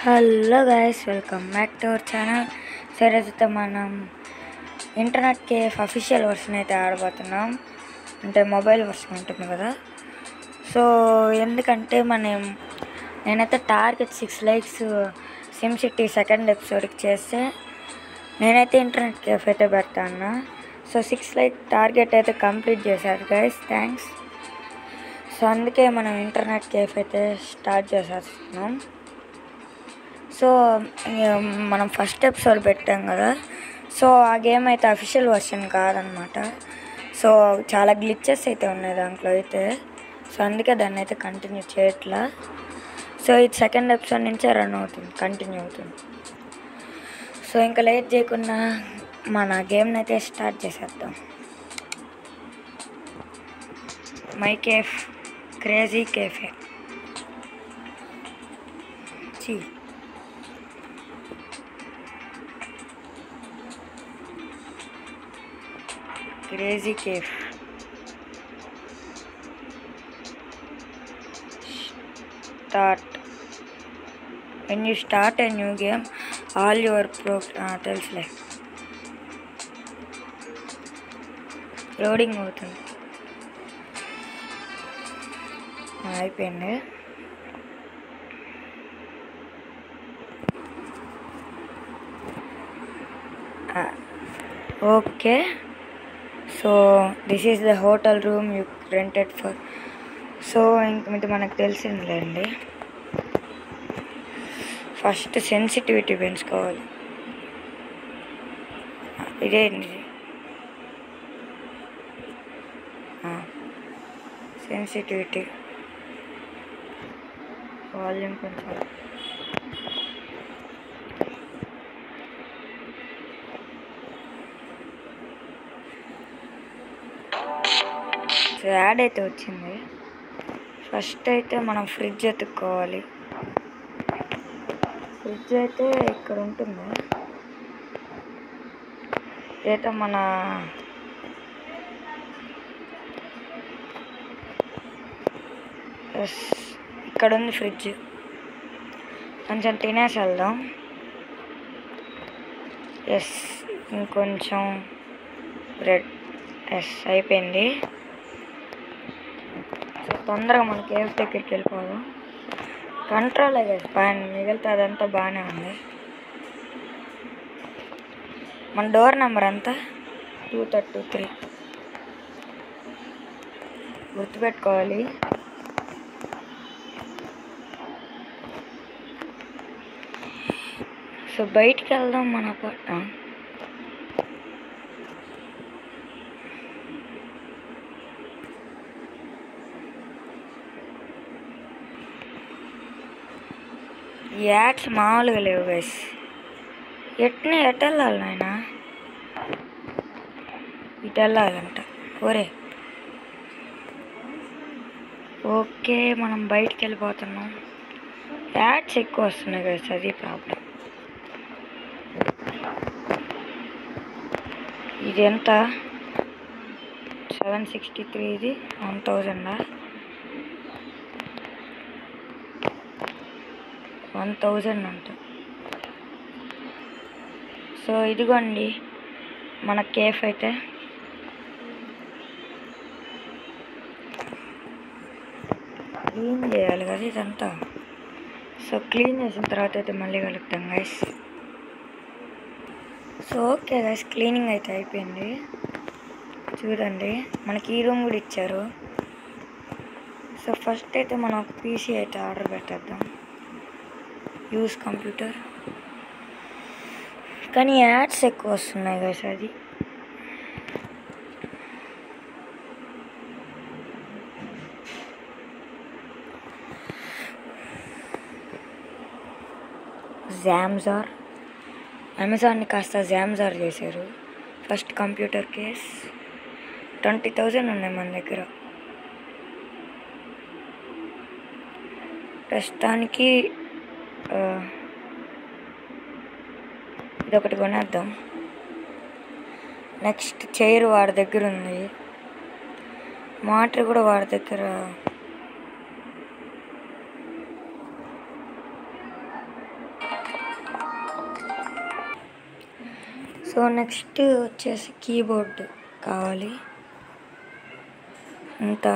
Hello guys, welcome back to our channel. సరే అయితే మనం ఇంటర్నెట్ కేఫ్ అఫీషియల్ వర్షన్ అయితే ఆడబోతున్నాం. అంటే మొబైల్ వర్షన్ ఉంటుంది కదా. సో ఎందుకంటే నేనైతే target 6 likes Sim City second ఎపిసోడ్కి చేస్తే నేనైతే ఇంటర్నెట్ కేఫ్ అయితే పెడతాను. సో 6 లైక్ టార్గెట్ అయితే కంప్లీట్ చేశారు గైస్, థ్యాంక్స్. సో అందుకే మనం ఇంటర్నెట్ కేఫ్ అయితే స్టార్ట్ చేసేస్తున్నాం. సో మనం ఫస్ట్ ఎపిసోడ్ పెట్టాం కదా. సో ఆ గేమ్ అయితే అఫీషియల్ వర్షన్ కాదనమాట. సో చాలా గ్లిచెస్ అయితే ఉన్నాయి దాంట్లో అయితే. సో అందుకే దాన్ని అయితే కంటిన్యూ చేయట్లా. సో ఇది సెకండ్ ఎపిసోడ్ నుంచే రన్ అవుతుంది, కంటిన్యూ అవుతుంది. సో ఇంకా లేట్ చేయకుండా మన గేమ్ని అయితే స్టార్ట్ చేసేద్దాం. My cafe crazy cafe. Crazy Cave. Start. When you start a new game, all your తెలుసులే, లోడింగ్ అవుతుంది. అయిపోయింది. Okay, so this is the hotel room you rented for. So ఇంక ఇది మనకు తెలిసిందిలేండి. ఫస్ట్ సెన్సిటివిటీ పెంచుకోవాలి. ఇదేంటి సెన్సిటివిటీ, వాల్యూమ్ కొంచెం. So add అయితే వచ్చింది. ఫస్ట్ అయితే మనం ఫ్రిడ్జ్ ఎత్తుక్కోవాలి. ఫ్రిడ్జ్ అయితే ఇక్కడ ఉంటుంది. అయితే మన ఇక్కడ ఉంది ఫ్రిడ్జ్. కొంచెం తినేసి వెళ్దాం. ఎస్, ఇంకొంచెం బ్రెడ్. ఎస్, అయిపోయింది. తొందరగా మన కేఫ్ దగ్గరికి వెళ్ళిపోదాం. కంట్రోల్ అయ్యేది బాగా, మిగిలితే అదంతా బాగానే ఉంది. మన డోర్ నెంబర్ అంతా 233 గుర్తుపెట్టుకోవాలి. సో బయటికి వెళ్దాం. మన యాడ్స్ మామూలుగా లేవు గైస్. ఎటు వెళ్ళాలి నాయన? ఇటు వెళ్ళాలంట. ఒరే ఓకే, మనం బయటికి వెళ్ళిపోతున్నాం. యాడ్స్ ఎక్కువ వస్తున్నాయి గైస్, అది ప్రాబ్లం. ఇది ఎంత? 763. ఇది 1000. 1000 అంట. సో ఇదిగోండి మన కేఫ్ అయితే. క్లీన్ చేయాలి కదా ఇదంతా. సో క్లీన్ చేసిన తర్వాత అయితే మళ్ళీ కలుగుతాం guys. So okay guys, cleaning అయితే అయిపోయింది. చూడండి, మనకి ఈ రూమ్ కూడా ఇచ్చారు. సో ఫస్ట్ అయితే మనం ఒక పీసీ అయితే ఆర్డర్ పెట్టేద్దాం. Use computer. కానీ యాడ్స్ ఎక్కువ వస్తున్నాయి గైస్. అది జామ్జార్, అమెజాన్ని కాస్త జామ్జార్ చేశారు. ఫస్ట్ కంప్యూటర్ కేస్ 20,000 ఉన్నాయి మన దగ్గర ప్రస్తుతానికి. ఇదొకటి కొనేద్దాం. నెక్స్ట్ చైర్ వాడి దగ్గర ఉంది. మాటర్ కూడా వాడి దగ్గర సో నెక్స్ట్ వచ్చేసి కీబోర్డ్ కావాలి. ఇంకా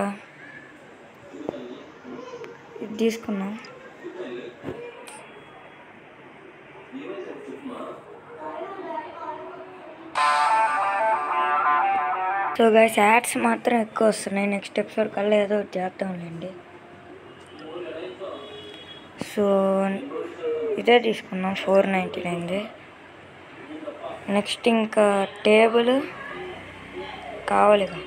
ఇది తీసుకున్నాం. సో గైస్ యాడ్స్ మాత్రం ఎక్కువ వస్తున్నాయి. నెక్స్ట్ ఎపిసోడ్ కల్లా ఏదో ఒకటి చేద్దాంలేండి. సో ఇదే తీసుకున్నాం 499. నెక్స్ట్ ఇంకా టేబుల్ కావాలిగా.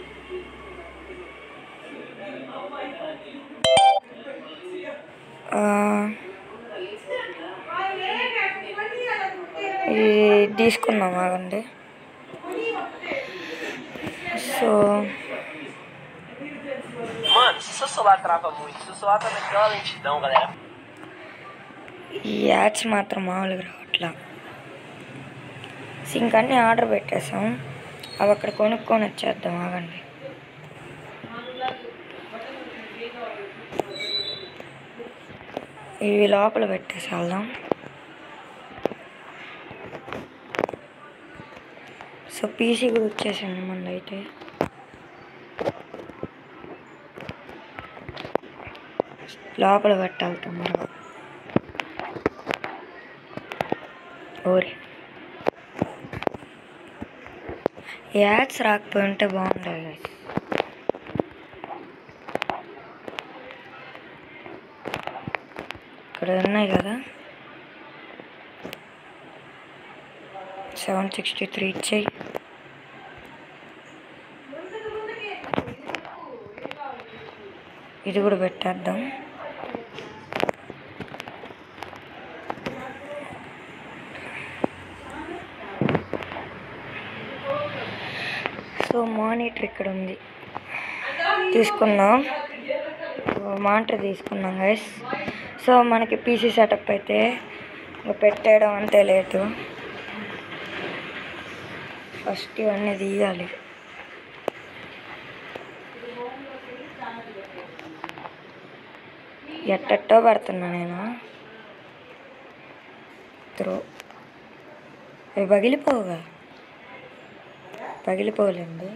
ఇది తీసుకున్నాం ఆగండి. So mano, se seu celular trava muito, se o celular tá naquela lentidão, galera. ఈ యాడ్స్ మాత్రం మామూలుగా రావట్లా. ఇంకన్నీ ఆర్డర్ పెట్టేసాం. అవి అక్కడ కొనుక్కొని వచ్చేద్దాం ఆగండి. ఇవి లోపల పెట్టేసి వెళ్దాం. సో పీసీ కూడా వచ్చేసింది మన అయితే. లోపల పెట్టాలి తొందరగా. ఓరే యాడ్స్ రాకపోయి ఉంటే బాగుండేది. ఇక్కడ ఉన్నాయి కదా 763 ఇచ్చేయి. ఇది కూడా పెట్టేద్దాం. సో మానిటర్ ఇక్కడ ఉంది, తీసుకున్నాం. మానిటర్ తీసుకున్నాం గైస్. సో మనకి పీసీ సెటప్ అయితే పెట్టేయడం అంతే లేదు. ఫస్ట్ ఇవన్నీ తీయాలి. ఎట్టెట్టో పడుతున్నా నేను. అవి పగిలిపోవుగా. పగిలిపోలేండి.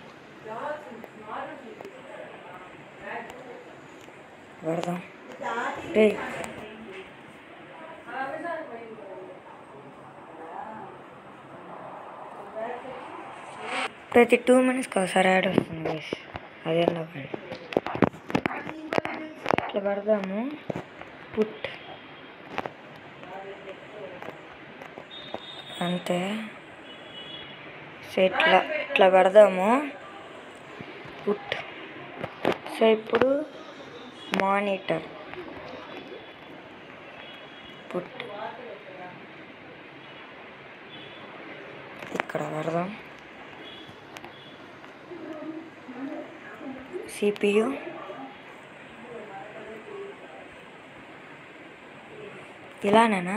పడదాం. ప్రతి 2 minutesకి ఒకసారి యాడ్ వస్తుంది గైస్. అదే కానీ ఇట్లా పడదాము. పుట్ అంతే. సో ఇట్లా పెడదాము పుట్. సో ఇప్పుడు మానిటర్ పుట్ ఇక్కడ పెడదాం. CPU ఇలానేనా?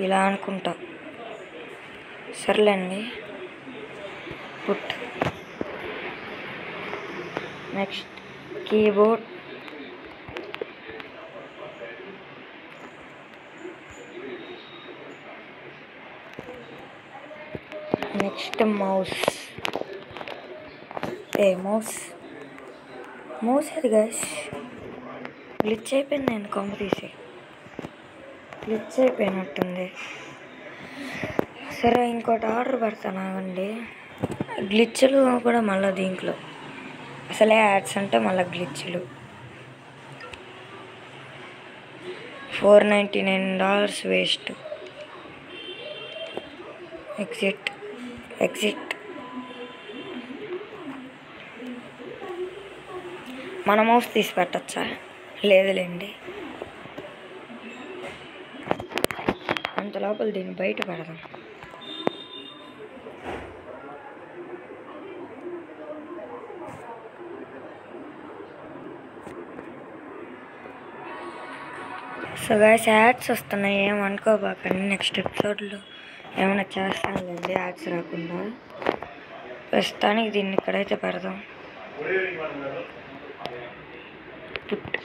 ఇలా అనుకుంటా. సర్లేండి. Put. Next keyboard. Next mouse. Mouse అది గైస్ గ్లిచ్ అయిపోయింది. నేను కొమ్మ తీసి గ్లిచ్ అయిపోయినట్టుంది. సరే ఇంకోటి ఆర్డర్ పెడతాను ఆగండి. గ్లిచ్లు కూడా మళ్ళీ దీంట్లో అసలే యాడ్స్ అంటే మళ్ళీ గ్లిచ్లు. $499 వేస్ట్. ఎగ్జిట్. మన మౌస్ తీసి పెట్టచ్చా? లేదులేండి. అంత లోపల దీన్ని బయట పెడదాం. సో గైస్ యాడ్స్ వస్తున్నాయి, ఏమనుకోబాకండి. నెక్స్ట్ ఎపిసోడ్లో ఏమైనా చేస్తానులేండి యాడ్స్ రాకుండా. ప్రస్తుతానికి దీన్ని ఇక్కడైతే పెడదాం. పుట్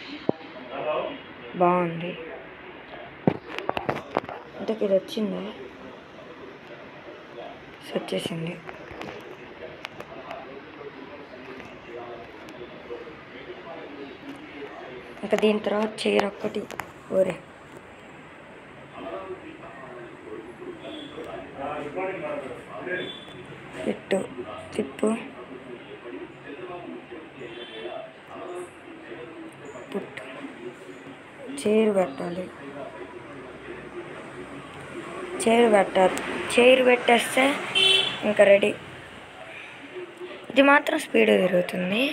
బాగుంది. ఇంతకు ఇది వచ్చిందా? వచ్చేసింది. ఇంకా దీని తర్వాత చైర్ ఒక్కటి. ఓరే ఇట్టు తిప్పు, పుట్టు, చైర్ పెట్టాలి. చైర్ పెట్టేస్తే ఇంకా రెడీ. ఇది మాత్రం స్పీడ్ తిరుగుతుంది,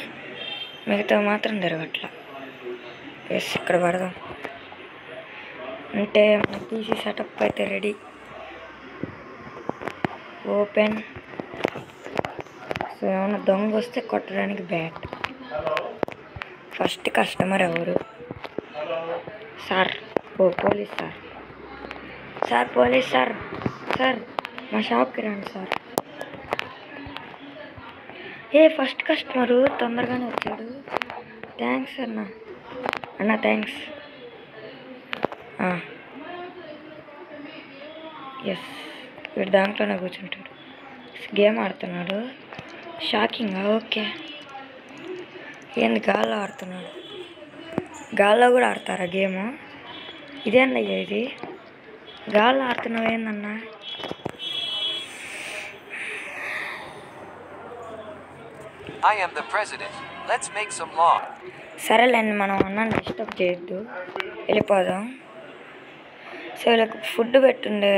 మిగతా మాత్రం తిరగట్లా. ఎస్, ఇక్కడ పడదాం. అంటే మన పీసీ సెటప్ అయితే రెడీ. ఓపెన్. సో ఏమైనా దొంగ వస్తే కొట్టడానికి బ్యాట్. ఫస్ట్ కస్టమర్ ఎవరు? సార్. ఓ police sir. Sir police sir. Sir మా షాప్కి రండి సార్. ఫస్ట్ కస్టమరు తొందరగానే వచ్చాడు. థ్యాంక్స్ అన్న థ్యాంక్స్. ఎస్, వీడు దాంట్లోనే కూర్చుంటాడు. గేమ్ ఆడుతున్నాడు. షాకింగా? ఓకే. ఏంది గాల్లో ఆడుతున్నాడు? గాల్లో కూడా ఆడతారా గేము? ఇదేందయ్యా ఇది? గాల్లో ఆడుతున్నావు ఏందన్నా? I am the president. Let's make some law. సరేలేండి, మనం అన్నాన్ని డిస్టర్బ్ చేయొద్దు, వెళ్ళిపోదాం. సో వీళ్ళకి ఫుడ్ పెట్టుండే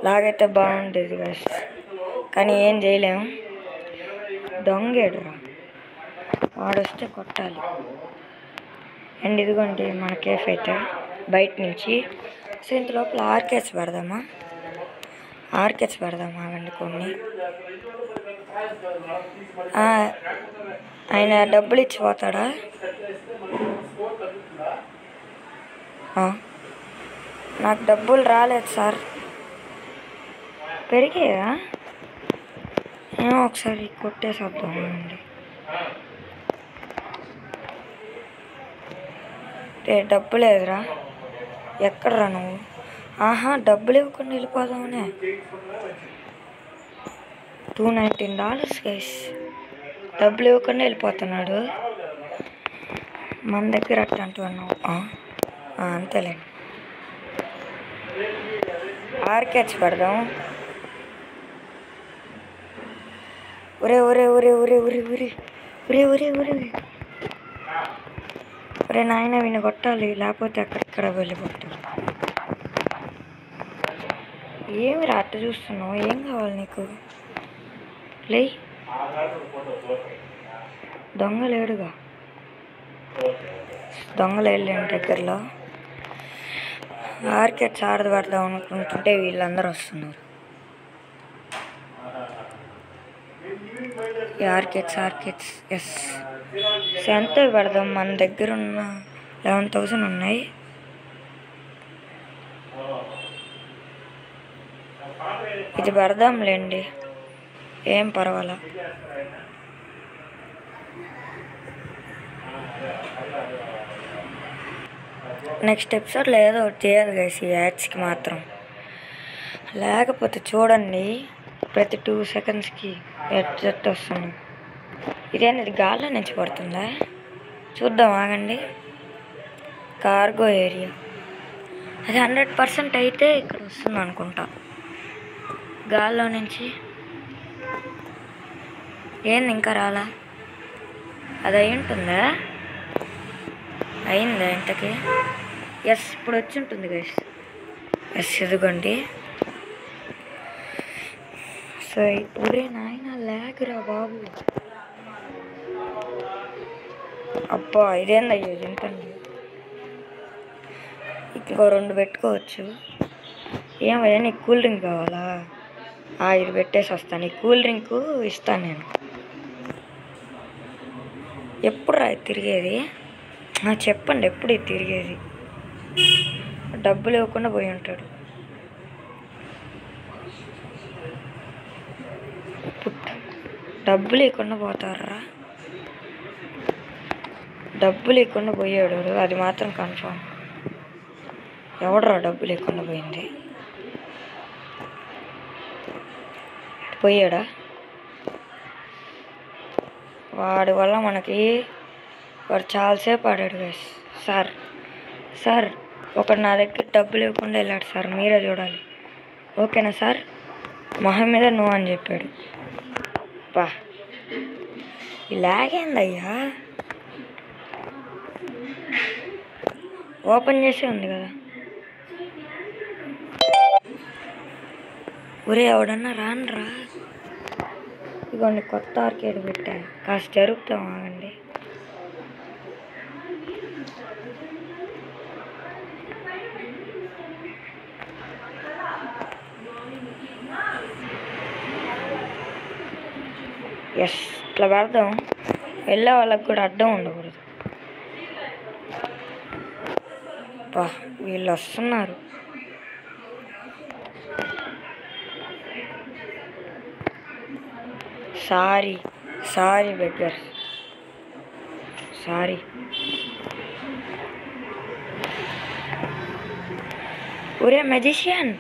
లాగైతే బాగుండేది కదా, కానీ ఏం చేయలేము. దొంగేడురా, వాడొస్తే కొట్టాలి. అండ్ ఇదిగోండి మన కేఫ్ అయితే బయట నుంచి. సో ఇంత లోపల ఆర్కేట్స్ పెడదామా? ఆగండి కొన్ని. ఆయన డబ్బులు ఇచ్చిపోతాడా? నాకు డబ్బులు రాలేదు సార్. పెరిగాయా? ఏమో ఒకసారి కొట్టేసేద్దామండి. డబ్బు లేదురా. ఎక్కడరా నువ్వు? డబ్బులు ఇవ్వకుండా వెళ్ళిపోదామనే. $219 గైస్. డబ్బులు ఇవ్వకుండా వెళ్ళిపోతున్నాడు. మన దగ్గర అట్లాంటి అన్నావు. అంతేలేండి. ఆర్కేట్స్ పెడదాం. ఒరే నాయన వీని కొట్టాలి, లేకపోతే అక్కడిక్కడ వెళ్ళిపోతాడు. ఏమి అట్ట చూస్తున్నావు? ఏం కావాలి నీకు? లే, దొంగలేడుగా. దొంగలేళ్ళండి దగ్గరలో. ఆర్కేట్స్ ఆడదు పడదాం అనుకుంటుంటే వీళ్ళందరూ వస్తున్నారు. ఆర్కేట్స్ ఎస్. సో ఎంత పెడదాం? మన దగ్గర ఉన్న 11,000 ఉన్నాయి. ఇది పెడదాంలేండి, ఏం పర్వాలా. నెక్స్ట్ ఎపిసోడ్లో ఏదో ఒకటి చేయాలి గైస్ ఈ యాడ్స్కి మాత్రం. లేకపోతే చూడండి ప్రతి 2 సెకండ్స్కి ఎట్ వస్తుంది. ఇదేంటి గాల్లో నుంచి పడుతుందా? చూద్దాం ఆగండి. కార్గో ఏరియా అది 100% అయితే ఇక్కడ వస్తుంది అనుకుంటా. గాల్లో నుంచి ఏంది ఇంకా రాలా? అది అయి ఉంటుందా? అయిందా ఇంతకి? ఎస్, ఇప్పుడు వచ్చి ఉంటుంది గైస్. ఎస్, ఇదిగోండి. సో ఒరే నాయన లేకరా బాబు. అబ్బా ఇదేందయ్యో తింటండి. ఇంకో 2 పెట్టుకోవచ్చు. ఏమయ్యా నీకు కూల్ డ్రింక్ కావాలా? ఇది పెట్టేసి వస్తాను. ఈ కూల్ డ్రింక్ ఇస్తాను నేను. ఎప్పుడు రా తిరిగేది? చెప్పండి, ఎప్పుడు ఇది తిరిగేది? డబ్బులు ఇవ్వకుండా పోయి ఉంటాడు. డబ్బులు ఇవ్వకుండా పోతారా? డబ్బులు ఇవ్వకుండా పోయాడు, అది మాత్రం కన్ఫామ్. ఎవడరా డబ్బులు ఇవ్వకుండా పోయింది? పోయాడా? వాడి వల్ల మనకి వాడు చాలాసేపు ఆడాడు గైస్. సార్ ఒకడు నా దగ్గర డబ్బులు ఇవ్వకుండా వెళ్ళాడు సార్, మీరే చూడాలి. ఓకేనా సార్? మొహం మీద నువ్వు అని చెప్పాడు. బా ఇలాగేందయ్యా, ఓపెన్ చేసే ఉంది కదా. ఒరే ఎవడన్నా రానరా. ఇదిగోండి కొత్త ఆర్కేడ్ పెట్టా, కాస్త జరుగుతాం ఆగండి. ఎస్, ఇట్లా పెడదాం, వెళ్ళే వాళ్ళకి కూడా అడ్డం ఉండకూడదు. బా వీళ్ళు వస్తున్నారు. Sorry beggar, sorry. ఒరే మెజిషియన్,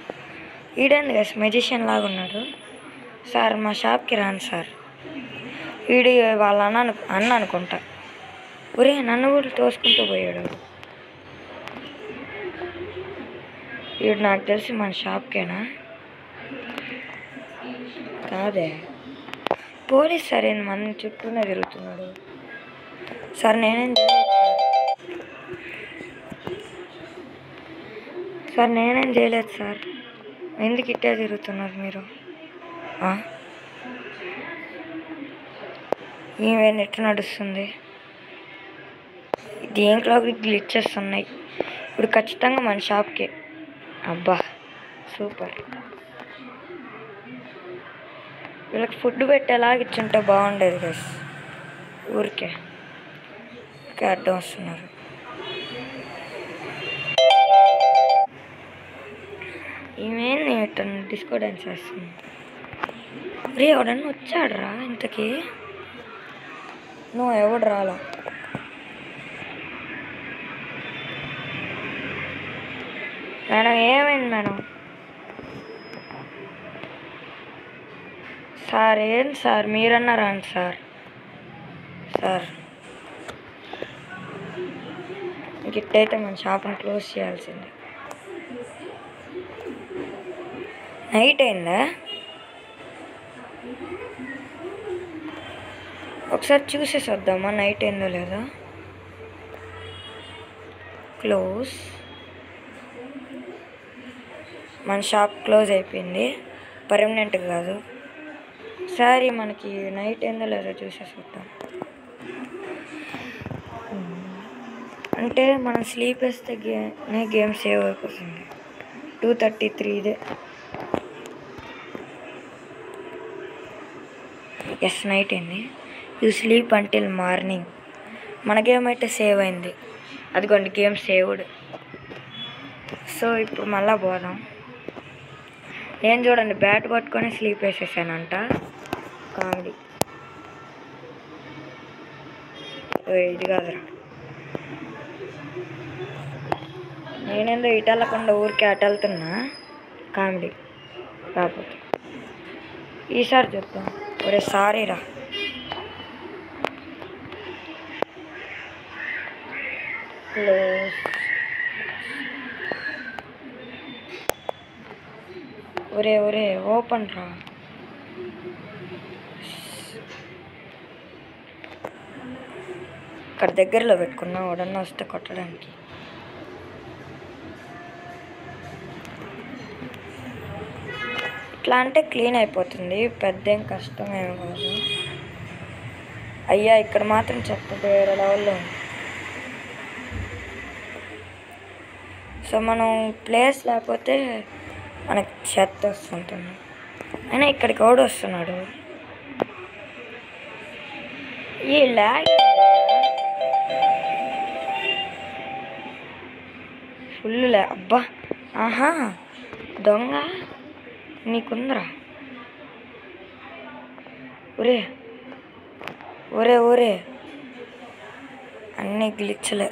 ఈడేంది కదా మెజిషియన్ లాగా ఉన్నాడు. సార్ మా షాప్కి రాను సార్. వీడి వాళ్ళ అన్న అనుకుంటా. ఒరే నన్ను కూడా తోసుకుంటూ పోయాడు. వీడు నాకు తెలిసి మన షాప్కేనా? కాదే, పోలీస్ సార్ ఏంది మన చుట్టూనే తిరుగుతున్నాడు. సార్ నేనేం చేయలేదు సార్. ఎందుకు ఇట్టే తిరుగుతున్నారు మీరు? ఈమె ఎట్లా నడుస్తుంది? దీంట్లో గ్లిచెస్ ఉన్నాయి. ఇప్పుడు ఖచ్చితంగా మన షాప్కే. అబ్బా సూపర్. వీళ్ళకి ఫుడ్ పెట్టేలాగా ఇచ్చుంటే బాగుండేది గైస్. ఊరికే అడ్డం వస్తున్నారు. ఈమె డిస్కో డ్యాన్స్ చేస్తుంది. రే ఎవడన్నా వచ్చాడురా ఇంతకీ? నువ్వు ఎవడు రాలా? మేడం ఏమైంది మేడం? సార్ ఏంటి సార్, మీరన్నా రాండి సార్. ఇట్టయితే మన షాప్ని క్లోజ్ చేయాల్సిందే. నైట్ అయిందా? ఒకసారి చూసేసి వద్దామా నైట్ అయిందో లేదా. క్లోజ్. మన షాప్ క్లోజ్ అయిపోయింది, పర్మనెంట్ కాదు. సరే మనకి నైట్ అయిందో లేదో చూసేసి వద్దాం. అంటే మనం స్లీప్ వేస్తే గేమ్ సేవ్ అయిపోతుంది. 2:33 ఇదే. ఎస్ నైట్ అయింది. You sleep until morning. మన గేమ్ అయితే సేవ్ అయింది. అదిగోండి గేమ్ సేవ్డ్. సో ఇప్పుడు మళ్ళా పోదాం. నేను చూడండి బ్యాట్ పట్టుకొని స్లీప్ వేసేసానంట. కామెడీ. ఇది కాదురా, నేనేందో ఇటు వెళ్ళకుండా ఊరికే అటు వెళ్తున్నా. కామెడీ కాకపోతే ఈసారి చెప్తాం. ఒరే సారీ రా. ఒరే ఓపెన్ రా. ఇక్కడ దగ్గరలో పెట్టుకున్నా, ఎవడన్నా వస్తే కొట్టడానికి. ఇట్లా అంటే క్లీన్ అయిపోతుంది, పెద్ద ఏం కష్టమేమి కాదు. అయ్యా ఇక్కడ మాత్రం చెత్త వేరే లెవెల్లో ఉంది. సో మనం ప్లేస్ లేకపోతే మనకు చెత్త వస్తుంటుంది. అయినా ఇక్కడికి ఎవడు వస్తున్నాడు? ఈ ల్యాగ్ ఫుల్ ల్యాగ్. అబ్బా ఆహా దొంగ నీకుందరా. ఒరే అన్నీ గ్లిచ్లే.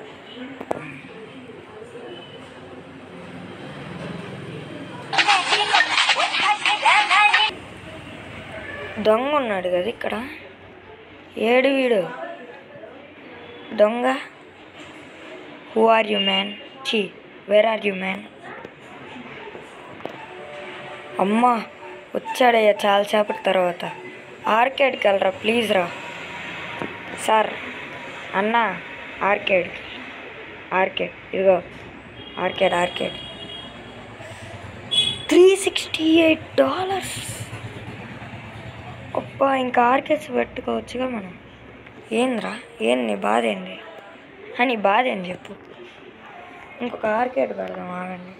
దొంగ ఉన్నాడు కదా ఇక్కడ. ఏడు వీడు దొంగ. Who are you man? Where are you man? అమ్మా వచ్చాడయ్యా చాలాసేపటి తర్వాత. ఆర్కేడ్కి వెళ్ళరా ప్లీజ్ రా. సార్ అన్న ఆర్కేడ్ ఇదిగో ఆర్కేడ్ $368. అబ్బా ఇంకా ఆర్కేడ్స్ పెట్టుకోవచ్చుగా మనం. ఏంద్రా నీ బాధ ఏంది? నీ బాధ ఏంది చెప్పు. ఇంకొక ఆర్కేడ్ పెడదాం ఆగండి.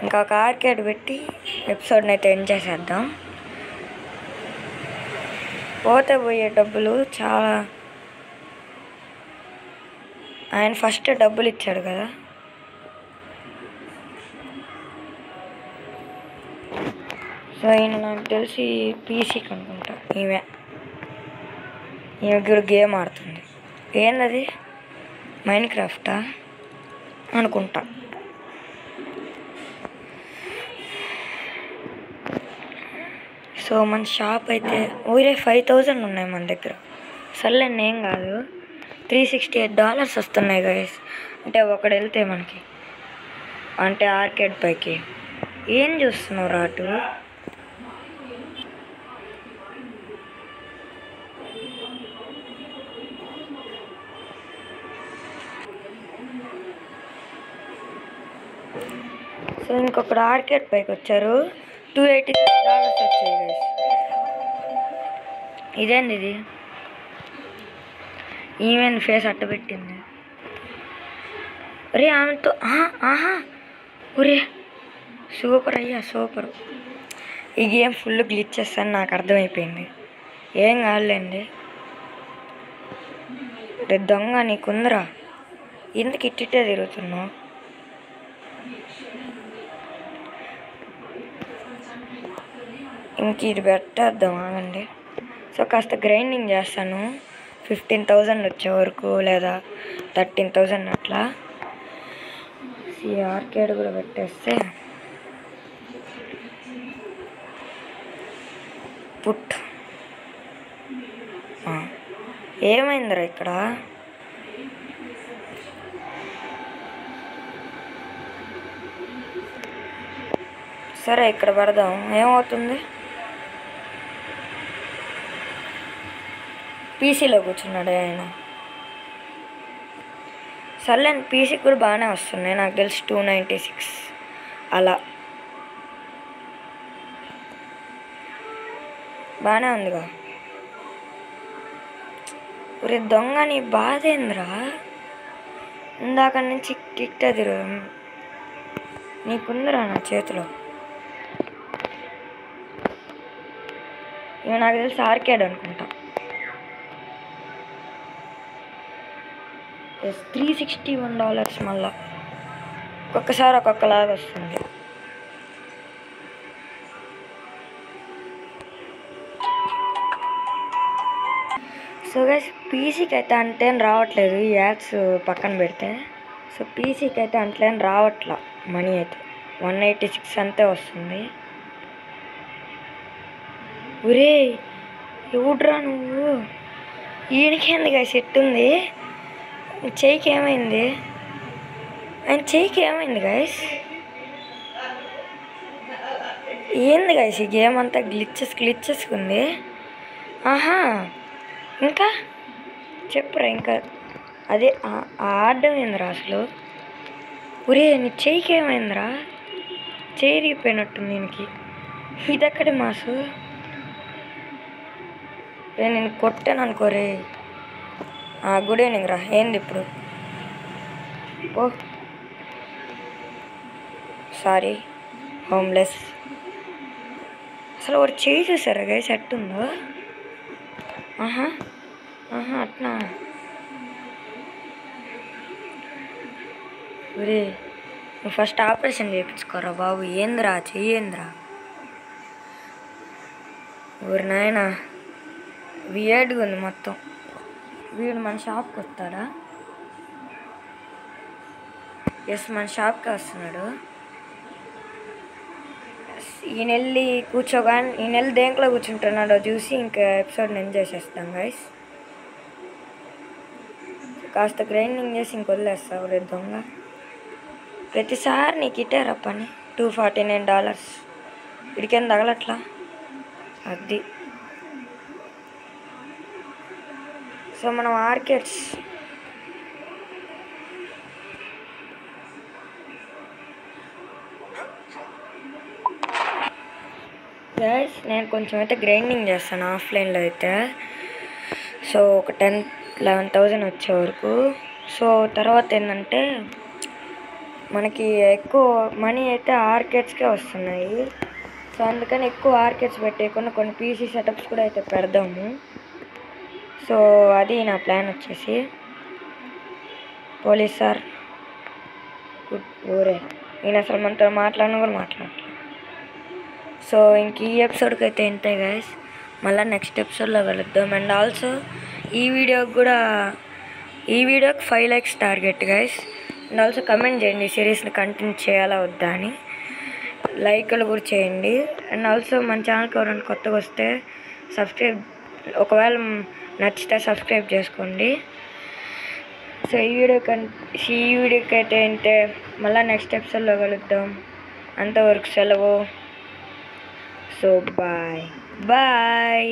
ఇంకొక ఆర్కేడ్ పెట్టి ఎపిసోడ్ని అయితే ఎండ్ చేసేద్దాం. పోయే డబ్బులు చాలా. ఆయన ఫస్ట్ డబ్బులు ఇచ్చాడు కదా. సో ఈయన నాకు తెలిసి పీసీకి అనుకుంటా. ఈమె కూడా గేమ్ ఆడుతుంది. ఏందది? మైన్క్రాఫ్టా అనుకుంటా. సో మన షాప్ అయితే ఊరే 5,000 ఉన్నాయి మన దగ్గర. సర్లేండి ఏం కాదు. $368 వస్తున్నాయి గైస్. అంటే ఒకడు వెళ్తే మనకి, అంటే ఆర్కేడ్ పైకి. ఏం చూస్తున్నావు రాటు? సో ఇంకొకడు ఆర్కేడ్ పైకి వచ్చారు. $286 వచ్చాయి గైస్. ఇదేంది ఇది? ఈమెన్ ఫేస్ అట్ట పెట్టింది. ఒరే ఆమెతో ఒరే సూపర్ అయ్యా సూపర్. ఈ గేమ్ ఫుల్ గ్లిచెస్ అని నాకు అర్థమైపోయింది. ఏం కాదులేండి. రే దొంగ నీకుందరా, ఎందుకు ఇట్టిట్టే తిరుగుతున్నావు? ఇంక ఇది పెట్టేద్దాం ఆగండి. సో కాస్త గ్రైండింగ్ చేస్తాను 15,000 వచ్చే వరకు, లేదా 13,000 అట్లా. ఈ ఆర్కేడ్ కూడా పెట్టేస్తే పుట్. ఏమైందిరా ఇక్కడ? సరే ఇక్కడ పెడదాం. ఏమవుతుంది? పీసీలో కూర్చున్నాడు ఆయన. సర్లే పీసీకి కూడా బాగానే వస్తున్నాయి నాకు తెలిసి 296 అలా. బాగానే ఉందిగా. ఒరే దొంగ నీ బాధ ఏందిరా? ఇందాక నుంచి కిక్టే తిరుగు. నీకుందిరా నా చేతిలో. ఇవి నాకు తెలిసి ఆర్కేడ్ అనుకుంటా. $361 మళ్ళా. ఒక్కొక్కసారి ఒక్కొక్కలాగా వస్తుంది. సో గైస్ పీసీకి అయితే అంతేం రావట్లేదు. ఈ యాడ్స్ పక్కన పెడితే. సో పీసీకి అయితే అంతేం రావట్లా. మనీ అయితే 186 అంతే వస్తుంది. ఒరే ఎవడ్రా నువ్వు? ఈయనకేంది గైస్ సెట్ ఉంది. చెయ్యికి ఏమైంది? ఆయన చెయ్యికి ఏమైంది గైస్? ఏంది గైస్ ఈ గేమ్ అంతా గ్లిచెస్ ఉంది. ఇంకా చెప్పురా. ఇంకా అదే ఆడడం ఏందిరా అసలు? ఒరే నీ చెయ్యికి ఏమైందిరా? చెయ్యి రిగిపోయినట్టుంది దీనికి. ఇదెక్కడి మాసు? నేను కొట్టాను అనుకోరే. గుడ్ ఈవినింగ్ రా. ఏంది ఇప్పుడు? ఓ సారీ హోమ్లెస్. అసలు వాడు చేయి చూసారా గైస్ ఎట్టుందో? అట్నా? ఒరే నువ్వు ఫస్ట్ ఆపరేషన్ చేయించుకోరా బాబు. ఏందిరా చెయ్యేంద్రా? ఊరి నాయన వియర్డ్గా ఉంది మొత్తం. వీడు మన షాప్కి వస్తాడా? ఎస్ మన షాప్కి వస్తున్నాడు. గైస్ ఈయన వెళ్ళి దేంట్లో కూర్చుంటున్నాడో చూసి ఇంకా ఎపిసోడ్ నేను చేసేస్తాం గైస్. కాస్త గ్రైండింగ్ చేసి ఇంక వదిలేస్తావు రే దొంగ. ప్రతిసారి నీకు ఇట్టారా పని. $249 ఇడికేం తగలట్లా అది. సో మనం ఆర్కేడ్స్ గైస్ నేను కొంచెం అయితే గ్రైండింగ్ చేస్తాను ఆఫ్లైన్లో అయితే. సో ఒక 10,000-11,000 వచ్చే వరకు. సో తర్వాత ఏంటంటే మనకి ఎక్కువ మనీ అయితే ఆర్కేడ్స్కే వస్తున్నాయి. సో అందుకని ఎక్కువ ఆర్కేడ్స్ పెట్టేయకుండా కొన్ని పీసీ సెటప్స్ కూడా అయితే పెడదాము. సో అది నా ప్లాన్ వచ్చేసి. పోలీస్ సార్ ఊరే నేను అసలు మనతో మాట్లాడినా కూడా మాట్లాడలేదు. సో ఇంక ఈ ఎపిసోడ్కి అయితే ఇంతే గైస్. మళ్ళీ నెక్స్ట్ ఎపిసోడ్లో కలుద్దాం. అండ్ ఆల్సో ఈ వీడియోకి 5 likes target guys. And also comment చేయండి ఈ సిరీస్ని కంటిన్యూ చేయాలా వద్దా అని. లైక్లు కూడా చేయండి. అండ్ ఆల్సో మన ఛానల్కి ఎవరైనా కొత్తగా వస్తే సబ్స్క్రైబ్, ఒకవేళ నచ్చితే సబ్స్క్రైబ్ చేసుకోండి. సో ఈ వీడియోకి అయితే ఇంతే. మళ్ళీ నెక్స్ట్ ఎపిసోడ్లో కలుద్దాం. అంతవరకు సెలవు. So bye.